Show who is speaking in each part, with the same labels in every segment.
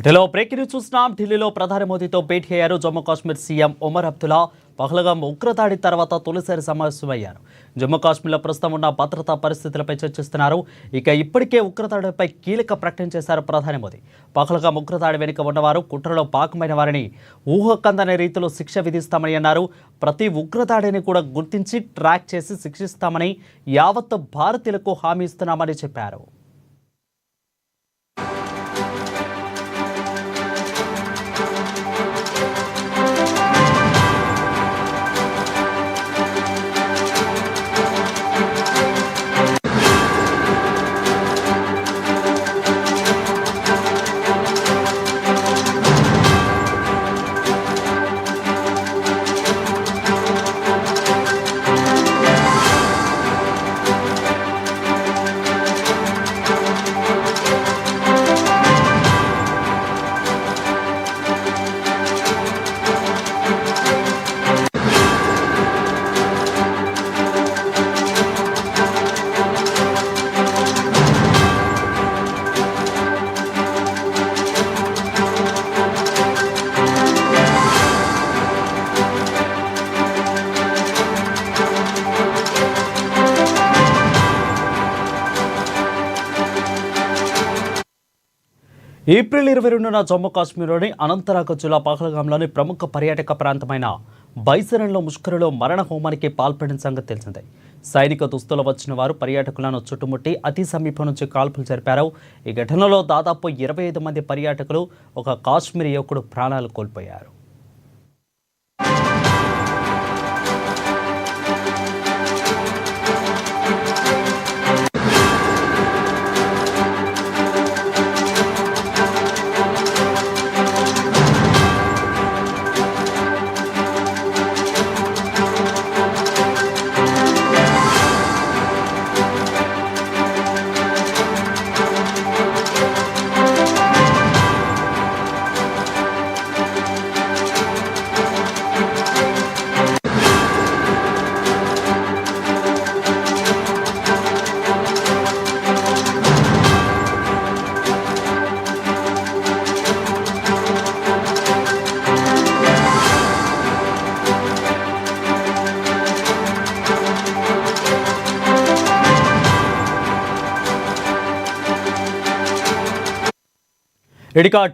Speaker 1: ఢిల్లీలో breaking news చూస్తున్నాం. ఢిల్లీలో ప్రధాని మోదీతో భేటీ అయ్యారు జమ్మూ కాశ్మీర్ సీఎం ఒమర్ అబ్దుల్లా. పహల్గాం ఉగ్రదాడి తర్వాత తొలిసారి సమావేశమయ్యారు. జమ్మూ కాశ్మీర్లో ప్రస్తుతం ఉన్న భద్రతా పరిస్థితులపై చర్చిస్తున్నారు. ఇప్పటికే ఉగ్రదాడిపై కీలక ప్రకటన చేశారు ప్రధాని మోదీ. పహల్గాం ఉగ్రదాడి వెనుక ఉన్నవారు కుట్రలో భాగమైన వారిని ఊహకందని రీతిలో శిక్ష విధిస్తామని అన్నారు. ప్రతి ఉగ్రదాడిని కూడా గుర్తించి ట్రాక్ చేసి శిక్షిస్తామని యావత్ భారతీయులకు హామీ ఇస్తున్నామని చెప్పారు. ఏప్రిల్ 22న జమ్మూ కాశ్మీర్లోని అనంతనాగ్ జిల్లా పహల్గాంలోని ప్రముఖ పర్యాటక ప్రాంతమైన బైసరన్లో ముష్కరులో మరణ హోమానికి పాల్పడిన సంగతి తెలిసిందే. సైనిక దుస్తులు వచ్చిన వారు పర్యాటకులను చుట్టుముట్టి అతి సమీపం నుంచి కాల్పులు జరిపారు. ఈ ఘటనలో దాదాపు 25 మంది పర్యాటకులు, ఒక కాశ్మీరీ యువకుడు ప్రాణాలు కోల్పోయారు.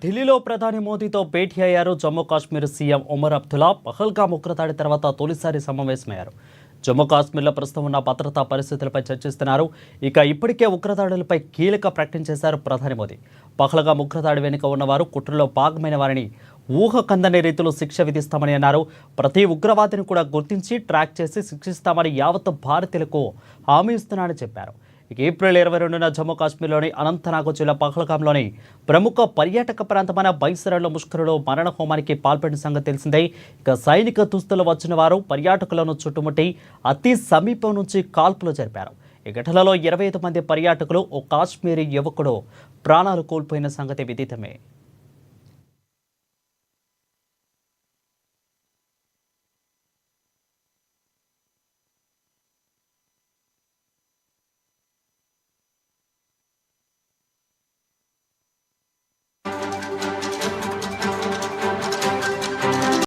Speaker 1: ఢిల్లీలో ప్రధాని మోదీతో భేటీ అయ్యారు జమ్మూ కాశ్మీర్ సీఎం ఒమర్ అబ్దుల్లా. పహల్గాం ఉగ్రదాడి తర్వాత తొలిసారి సమావేశమయ్యారు. జమ్మూ కాశ్మీర్లో ప్రస్తుతం ఉన్న భద్రతా పరిస్థితులపై చర్చిస్తున్నారు. ఇప్పటికే ఉగ్రదాడులపై కీలక ప్రకటన చేశారు ప్రధాని మోదీ. పహల్గాం ఉగ్రదాడి వెనుక ఉన్నవారు కుట్రలో భాగమైన వారిని ఊహకందని రీతిలో శిక్ష విధిస్తామని అన్నారు. ప్రతి ఉగ్రవాదిని కూడా గుర్తించి ట్రాక్ చేసి శిక్షిస్తామని యావత్ భారతీయులకు హామీ ఇస్తున్నారని చెప్పారు. ఏప్రిల్ 22న జమ్మూ కాశ్మీర్లోని అనంతనాగ్ జిల్లా పహల్గాంలోని ప్రముఖ పర్యాటక ప్రాంతమైన బైసరన్లో ముష్కరులో మరణ హోమానికి పాల్పడిన సంగతి తెలిసిందే. సైనిక దుస్తులు వచ్చిన వారు పర్యాటకులను చుట్టుముట్టి అతి సమీపం నుంచి కాల్పులు జరిపారు. ఈ ఘటనలో 25 మంది పర్యాటకులు, ఓ కాశ్మీరీ యువకుడు ప్రాణాలు కోల్పోయిన సంగతి విదితమే.